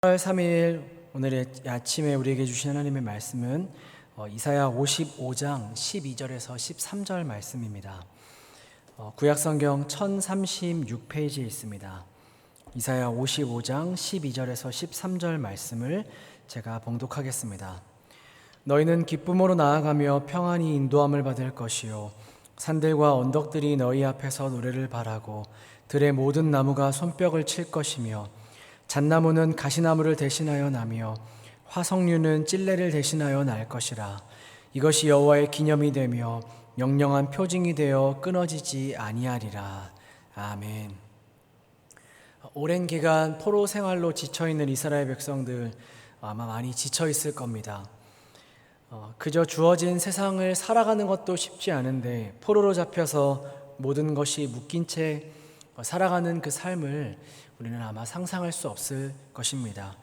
8월 3일 오늘의 아침에 우리에게 주신 하나님의 말씀은 이사야 55장 12절에서 13절 말씀입니다. 구약성경 1036페이지에 있습니다. 이사야 55장 12절에서 13절 말씀을 제가 봉독하겠습니다. 너희는 기쁨으로 나아가며 평안히 인도함을 받을 것이요 산들과 언덕들이 너희 앞에서 노래를 바라고 들의 모든 나무가 손뼉을 칠 것이며 잣나무는 가시나무를 대신하여 나며 화석류는 찔레를 대신하여 날 것이라. 이것이 여호와의 기념이 되며 영영한 표징이 되어 끊어지지 아니하리라. 아멘. 오랜 기간 포로 생활로 지쳐있는 이스라엘 백성들 아마 많이 지쳐있을 겁니다. 그저 주어진 세상을 살아가는 것도 쉽지 않은데 포로로 잡혀서 모든 것이 묶인 채 살아가는 그 삶을 우리는 아마 상상할 수 없을 것입니다.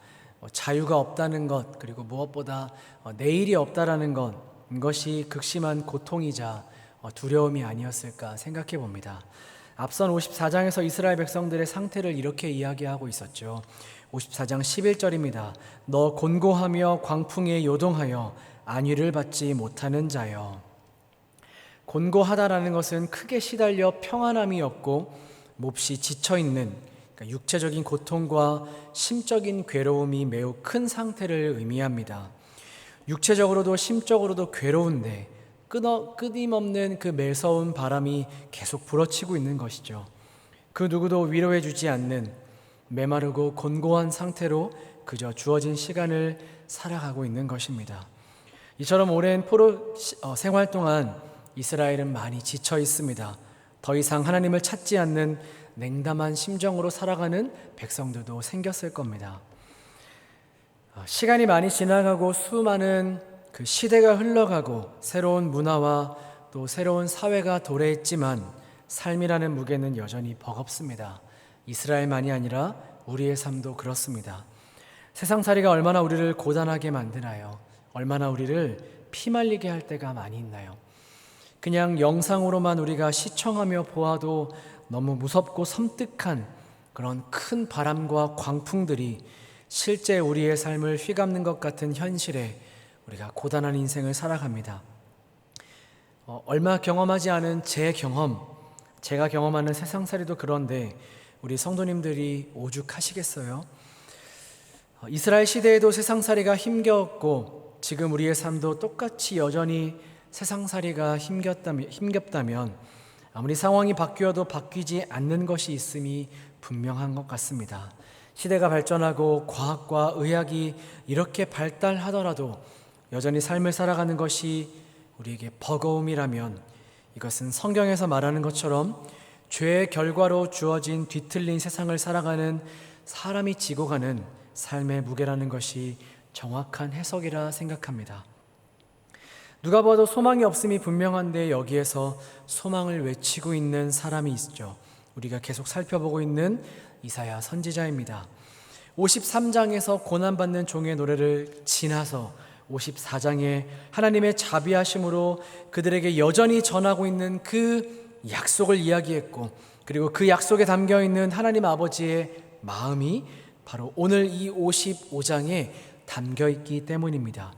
자유가 없다는 것, 그리고 무엇보다 내일이 없다라는 것, 이것이 극심한 고통이자 두려움이 아니었을까 생각해 봅니다. 앞선 54장에서 이스라엘 백성들의 상태를 이렇게 이야기하고 있었죠. 54장 11절입니다. 너 곤고하며 광풍에 요동하여 안위를 받지 못하는 자여. 곤고하다라는 것은 크게 시달려 평안함이 없고 몹시 지쳐있는, 그러니까 육체적인 고통과 심적인 괴로움이 매우 큰 상태를 의미합니다. 육체적으로도 심적으로도 괴로운데 끊임없는 그 매서운 바람이 계속 불어치고 있는 것이죠. 그 누구도 위로해 주지 않는 메마르고 곤고한 상태로 그저 주어진 시간을 살아가고 있는 것입니다. 이처럼 오랜 포로 생활 동안 이스라엘은 많이 지쳐 있습니다. 더 이상 하나님을 찾지 않는 냉담한 심정으로 살아가는 백성들도 생겼을 겁니다. 시간이 많이 지나가고 수많은 그 시대가 흘러가고 새로운 문화와 또 새로운 사회가 도래했지만 삶이라는 무게는 여전히 버겁습니다. 이스라엘만이 아니라 우리의 삶도 그렇습니다. 세상살이가 얼마나 우리를 고단하게 만드나요? 얼마나 우리를 피말리게 할 때가 많이 있나요? 그냥 영상으로만 우리가 시청하며 보아도 너무 무섭고 섬뜩한 그런 큰 바람과 광풍들이 실제 우리의 삶을 휘감는 것 같은 현실에 우리가 고단한 인생을 살아갑니다. 얼마 경험하지 않은 제가 경험하는 세상살이도 그런데 우리 성도님들이 오죽하시겠어요? 이스라엘 시대에도 세상살이가 힘겨웠고 지금 우리의 삶도 똑같이 여전히 세상살이가 힘겹다면 아무리 상황이 바뀌어도 바뀌지 않는 것이 있음이 분명한 것 같습니다. 시대가 발전하고 과학과 의학이 이렇게 발달하더라도 여전히 삶을 살아가는 것이 우리에게 버거움이라면 이것은 성경에서 말하는 것처럼 죄의 결과로 주어진 뒤틀린 세상을 살아가는 사람이 지고 가는 삶의 무게라는 것이 정확한 해석이라 생각합니다. 누가 봐도 소망이 없음이 분명한데 여기에서 소망을 외치고 있는 사람이 있죠. 우리가 계속 살펴보고 있는 이사야 선지자입니다. 53장에서 고난받는 종의 노래를 지나서 54장에 하나님의 자비하심으로 그들에게 여전히 전하고 있는 그 약속을 이야기했고, 그리고 그 약속에 담겨있는 하나님 아버지의 마음이 바로 오늘 이 55장에 담겨있기 때문입니다.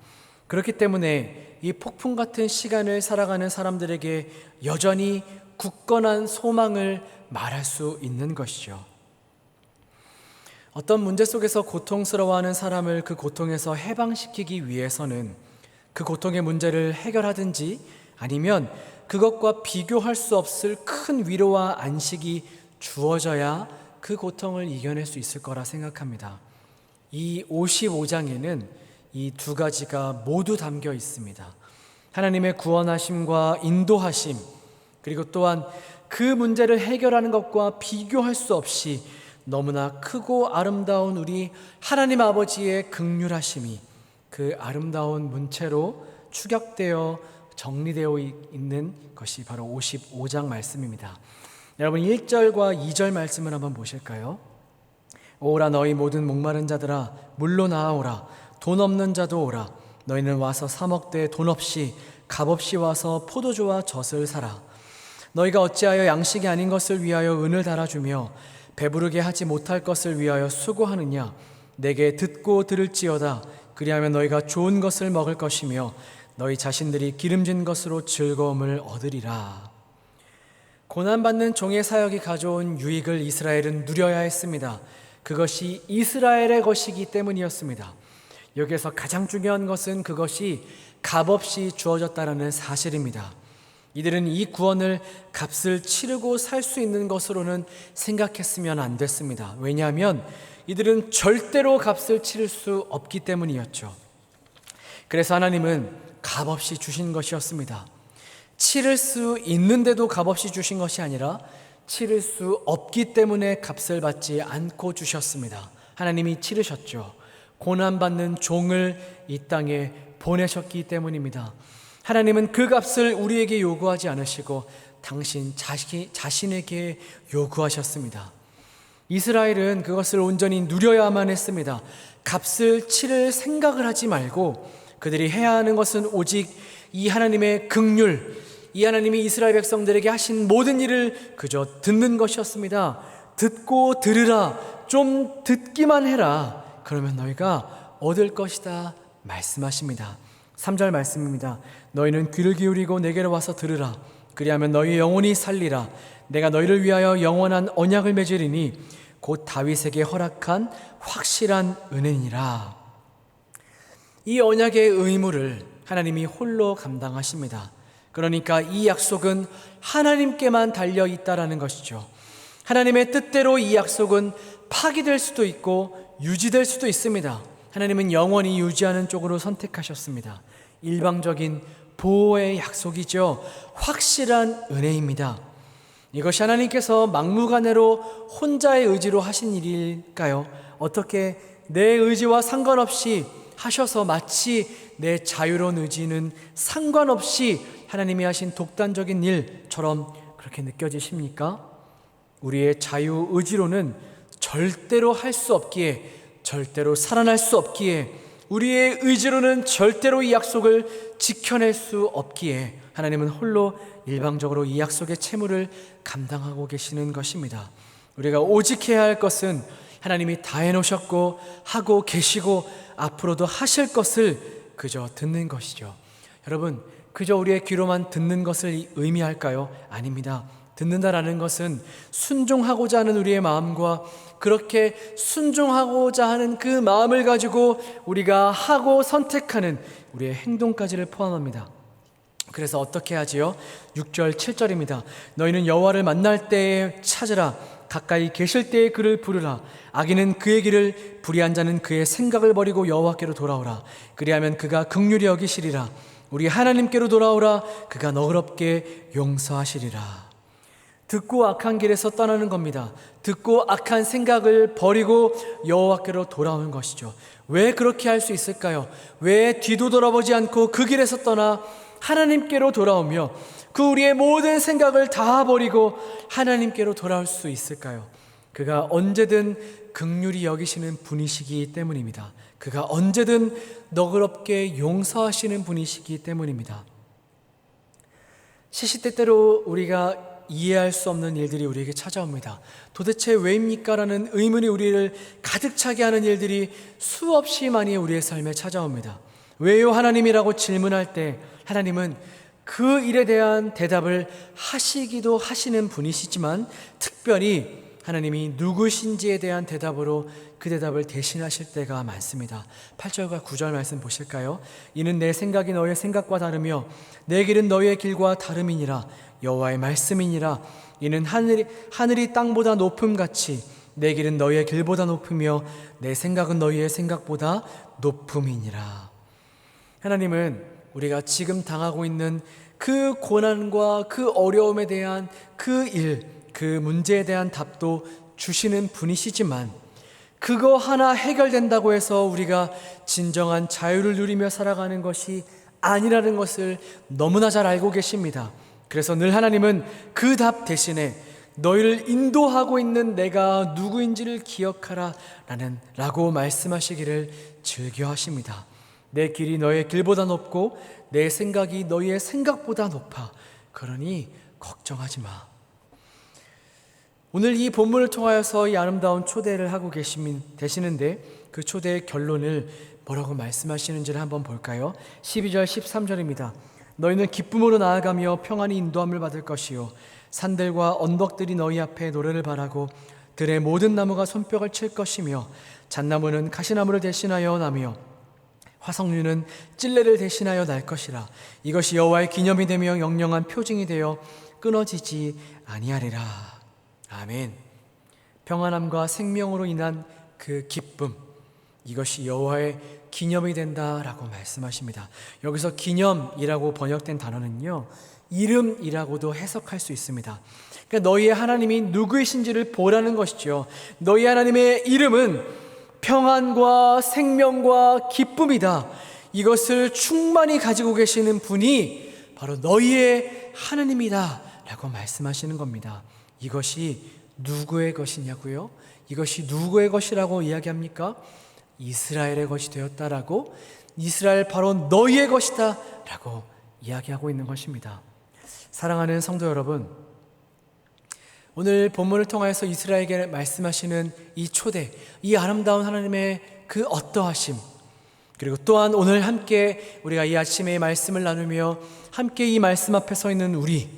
그렇기 때문에 이 폭풍 같은 시간을 살아가는 사람들에게 여전히 굳건한 소망을 말할 수 있는 것이죠. 어떤 문제 속에서 고통스러워하는 사람을 그 고통에서 해방시키기 위해서는 그 고통의 문제를 해결하든지 아니면 그것과 비교할 수 없을 큰 위로와 안식이 주어져야 그 고통을 이겨낼 수 있을 거라 생각합니다. 이 55장에는 이 두 가지가 모두 담겨 있습니다. 하나님의 구원하심과 인도하심, 그리고 또한 그 문제를 해결하는 것과 비교할 수 없이 너무나 크고 아름다운 우리 하나님 아버지의 긍휼하심이 그 아름다운 문체로 축약되어 정리되어 있는 것이 바로 55장 말씀입니다. 여러분 1절과 2절 말씀을 한번 보실까요? 오라 너희 모든 목마른 자들아 물로 나아오라. 돈 없는 자도 오라. 너희는 와서 사 먹되 돈 없이 값없이 와서 포도주와 젖을 사라. 너희가 어찌하여 양식이 아닌 것을 위하여 은을 달아주며 배부르게 하지 못할 것을 위하여 수고하느냐. 내게 듣고 들을지어다. 그리하면 너희가 좋은 것을 먹을 것이며 너희 자신들이 기름진 것으로 즐거움을 얻으리라. 고난받는 종의 사역이 가져온 유익을 이스라엘은 누려야 했습니다. 그것이 이스라엘의 것이기 때문이었습니다. 여기에서 가장 중요한 것은 그것이 값없이 주어졌다는 사실입니다. 이들은 이 구원을 값을 치르고 살 수 있는 것으로는 생각했으면 안 됐습니다. 왜냐하면 이들은 절대로 값을 치를 수 없기 때문이었죠. 그래서 하나님은 값없이 주신 것이었습니다. 치를 수 있는데도 값없이 주신 것이 아니라 치를 수 없기 때문에 값을 받지 않고 주셨습니다. 하나님이 치르셨죠. 고난받는 종을 이 땅에 보내셨기 때문입니다. 하나님은 그 값을 우리에게 요구하지 않으시고 당신 자신에게 요구하셨습니다. 이스라엘은 그것을 온전히 누려야만 했습니다. 값을 치를 생각을 하지 말고 그들이 해야 하는 것은 오직 이 하나님의 긍휼, 이 하나님이 이스라엘 백성들에게 하신 모든 일을 그저 듣는 것이었습니다. 듣고 들으라, 좀 듣기만 해라. 그러면 너희가 얻을 것이다 말씀하십니다. 3절 말씀입니다. 너희는 귀를 기울이고 내게로 와서 들으라. 그리하면 너희 영혼이 살리라. 내가 너희를 위하여 영원한 언약을 맺으리니 곧 다윗에게 허락한 확실한 은혜니라. 이 언약의 의무를 하나님이 홀로 감당하십니다. 그러니까 이 약속은 하나님께만 달려 있다라는 것이죠. 하나님의 뜻대로 이 약속은 파기될 수도 있고 유지될 수도 있습니다. 하나님은 영원히 유지하는 쪽으로 선택하셨습니다. 일방적인 보호의 약속이죠. 확실한 은혜입니다. 이것이 하나님께서 막무가내로 혼자의 의지로 하신 일일까요? 어떻게 내 의지와 상관없이 하셔서 마치 내 자유로운 의지는 상관없이 하나님이 하신 독단적인 일처럼 그렇게 느껴지십니까? 우리의 자유 의지로는 절대로 할 수 없기에, 절대로 살아날 수 없기에, 우리의 의지로는 절대로 이 약속을 지켜낼 수 없기에 하나님은 홀로 일방적으로 이 약속의 채무를 감당하고 계시는 것입니다. 우리가 오직 해야 할 것은 하나님이 다 해놓으셨고 하고 계시고 앞으로도 하실 것을 그저 듣는 것이죠. 여러분, 그저 우리의 귀로만 듣는 것을 의미할까요? 아닙니다. 듣는다라는 것은 순종하고자 하는 우리의 마음과 그렇게 순종하고자 하는 그 마음을 가지고 우리가 하고 선택하는 우리의 행동까지를 포함합니다. 그래서 어떻게 하지요? 6절 7절입니다. 너희는 여호와를 만날 때에 찾으라. 가까이 계실 때에 그를 부르라. 악인은 그의 길을, 불의한 자는 그의 생각을 버리고 여호와께로 돌아오라. 그리하면 그가 긍휼히 여기시리라. 우리 하나님께로 돌아오라. 그가 너그럽게 용서하시리라. 듣고 악한 길에서 떠나는 겁니다. 듣고 악한 생각을 버리고 여호와께로 돌아오는 것이죠. 왜 그렇게 할 수 있을까요? 왜 뒤도 돌아보지 않고 그 길에서 떠나 하나님께로 돌아오며 그 우리의 모든 생각을 다 버리고 하나님께로 돌아올 수 있을까요? 그가 언제든 긍휼히 여기시는 분이시기 때문입니다. 그가 언제든 너그럽게 용서하시는 분이시기 때문입니다. 시시때때로 우리가 이해할 수 없는 일들이 우리에게 찾아옵니다. 도대체 왜입니까? 라는 의문이 우리를 가득 차게 하는 일들이 수없이 많이 우리의 삶에 찾아옵니다. 왜요 하나님이라고 질문할 때 하나님은 그 일에 대한 대답을 하시기도 하시는 분이시지만 특별히 하나님이 누구신지에 대한 대답으로 그 대답을 대신하실 때가 많습니다. 8절과 9절 말씀 보실까요? 이는 내 생각이 너의 생각과 다르며 내 길은 너의 길과 다름이니라. 여호와의 말씀이니라. 이는 하늘이 땅보다 높음같이 내 길은 너의 길보다 높으며 내 생각은 너희의 생각보다 높음이니라. 하나님은 우리가 지금 당하고 있는 그 고난과 그 어려움에 대한 그 일, 그 문제에 대한 답도 주시는 분이시지만 그거 하나 해결된다고 해서 우리가 진정한 자유를 누리며 살아가는 것이 아니라는 것을 너무나 잘 알고 계십니다. 그래서 늘 하나님은 그 답 대신에 너희를 인도하고 있는 내가 누구인지를 기억하라 라고 말씀하시기를 즐겨하십니다. 내 길이 너의 길보다 높고 내 생각이 너희의 생각보다 높아. 그러니 걱정하지 마. 오늘 이 본문을 통하여서 이 아름다운 초대를 하고 되시는데 그 초대의 결론을 뭐라고 말씀하시는지를 한번 볼까요? 12절 13절입니다. 너희는 기쁨으로 나아가며 평안히 인도함을 받을 것이요 산들과 언덕들이 너희 앞에 노래를 바라고 들의 모든 나무가 손뼉을 칠 것이며 잣나무는 가시나무를 대신하여 나며 화석류는 찔레를 대신하여 날 것이라. 이것이 여호와의 기념이 되며 영영한 표징이 되어 끊어지지 아니하리라. 아멘. 평안함과 생명으로 인한 그 기쁨, 이것이 여호와의 기념이 된다라고 말씀하십니다. 여기서 기념이라고 번역된 단어는요, 이름이라고도 해석할 수 있습니다. 그러니까 너희의 하나님이 누구이신지를 보라는 것이죠. 너희 하나님의 이름은 평안과 생명과 기쁨이다. 이것을 충만히 가지고 계시는 분이 바로 너희의 하나님이다 라고 말씀하시는 겁니다. 이것이 누구의 것이냐고요? 이것이 누구의 것이라고 이야기합니까? 이스라엘의 것이 되었다라고, 이스라엘 바로 너희의 것이다 라고 이야기하고 있는 것입니다. 사랑하는 성도 여러분, 오늘 본문을 통해서 이스라엘에게 말씀하시는 이 초대, 이 아름다운 하나님의 그 어떠하심, 그리고 또한 오늘 함께 우리가 이 아침에 말씀을 나누며 함께 이 말씀 앞에 서 있는 우리,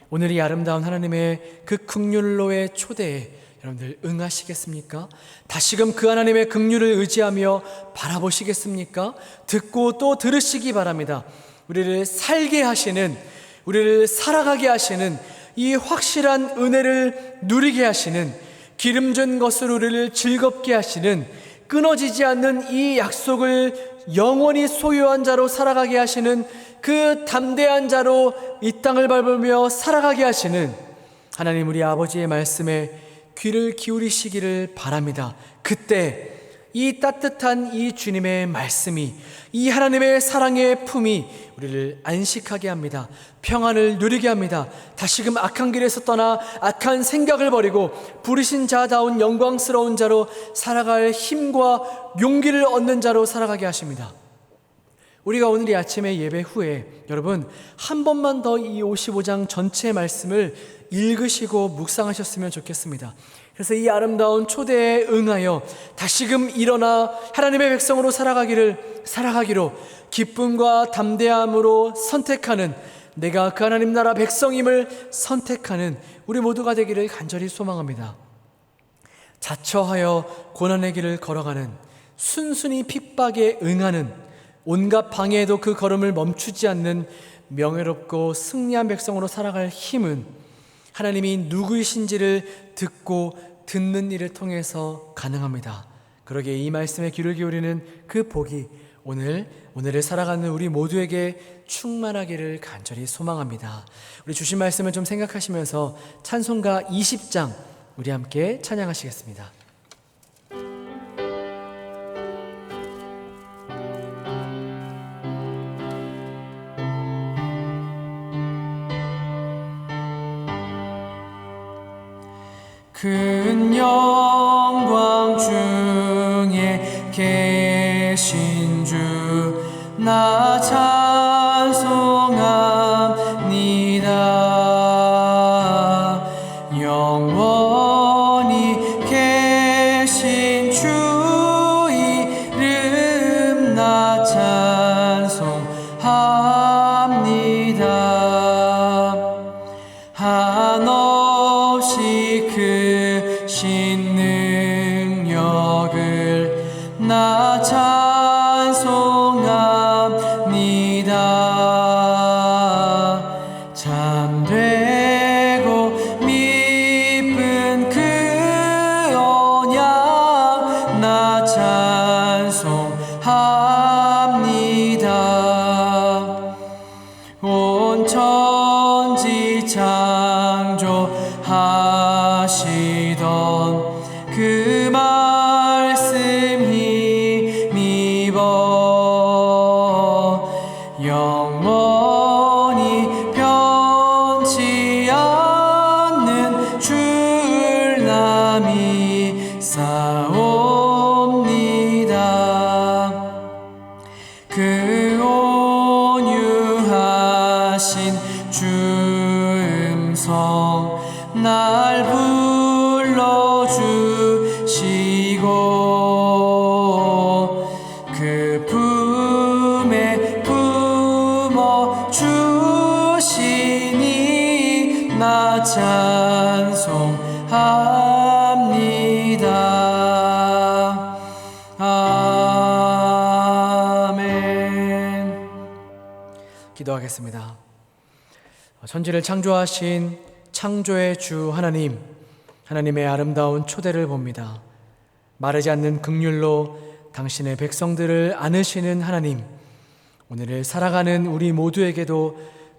오늘 이 아름다운 하나님의 그 긍휼로의 초대에 여러분들 응하시겠습니까? 다시금 그 하나님의 긍휼을 의지하며 바라보시겠습니까? 듣고 또 들으시기 바랍니다. 우리를 살게 하시는, 우리를 살아가게 하시는 이 확실한 은혜를 누리게 하시는, 기름진 것으로 우리를 즐겁게 하시는, 끊어지지 않는 이 약속을 영원히 소유한 자로 살아가게 하시는, 그 담대한 자로 이 땅을 밟으며 살아가게 하시는 하나님 우리 아버지의 말씀에 귀를 기울이시기를 바랍니다. 그때 이 따뜻한 이 주님의 말씀이, 이 하나님의 사랑의 품이 우리를 안식하게 합니다. 평안을 누리게 합니다. 다시금 악한 길에서 떠나 악한 생각을 버리고 부르신 자다운 영광스러운 자로 살아갈 힘과 용기를 얻는 자로 살아가게 하십니다. 우리가 오늘 이 아침에 예배 후에 여러분 한 번만 더 이 55장 전체 말씀을 읽으시고 묵상하셨으면 좋겠습니다. 그래서 이 아름다운 초대에 응하여 다시금 일어나 하나님의 백성으로 살아가기로 기쁨과 담대함으로 선택하는, 내가 그 하나님 나라 백성임을 선택하는 우리 모두가 되기를 간절히 소망합니다. 자처하여 고난의 길을 걸어가는, 순순히 핍박에 응하는, 온갖 방해에도 그 걸음을 멈추지 않는 명예롭고 승리한 백성으로 살아갈 힘은 하나님이 누구이신지를 듣고 듣는 일을 통해서 가능합니다. 그러기에 이 말씀에 귀를 기울이는 그 복이 오늘을 살아가는 우리 모두에게 충만하기를 간절히 소망합니다. 우리 주신 말씀을 좀 생각하시면서 찬송가 20장 우리 함께 찬양하시겠습니다. 큰 영광 중에 계신 주 나 찬송합니다. 영원히 계신 주 이름 나 찬송합니다. 한없이 크신 능력을 나 찬송합니다. 참되고 미쁜 그 언약 나 찬송합니다. 온 천지 창조하시던 그 말씀 힘입어 영원히 변치 않는 줄남이 싸옵니다. 그 품에 품어 주시니 나 찬송합니다. 아멘. 기도하겠습니다. 천지를 창조하신 창조의 주 하나님, 하나님의 아름다운 초대를 봅니다. 마르지 않는 긍휼로 당신의 백성들을 안으시는 하나님, 오늘을 살아가는 우리 모두에게도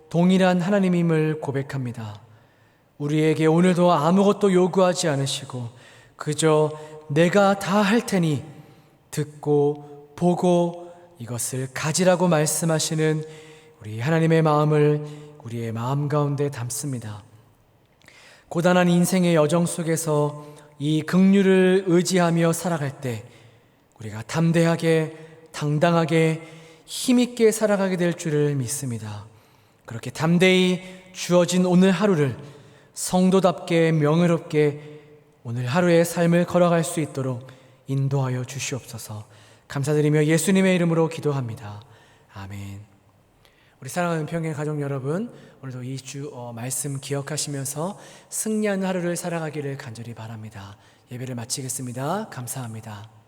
동일한 하나님임을 고백합니다. 우리에게 오늘도 아무것도 요구하지 않으시고 그저 내가 다 할 테니 듣고 보고 이것을 가지라고 말씀하시는 우리 하나님의 마음을 우리의 마음 가운데 담습니다. 고단한 인생의 여정 속에서 이 긍휼을 의지하며 살아갈 때 우리가 담대하게 당당하게 힘있게 살아가게 될 줄을 믿습니다. 그렇게 담대히 주어진 오늘 하루를 성도답게 명예롭게 오늘 하루의 삶을 걸어갈 수 있도록 인도하여 주시옵소서. 감사드리며 예수님의 이름으로 기도합니다. 아멘. 우리 사랑하는 평행 가족 여러분, 오늘도 이 주 말씀 기억하시면서 승리하는 하루를 살아가기를 간절히 바랍니다. 예배를 마치겠습니다. 감사합니다.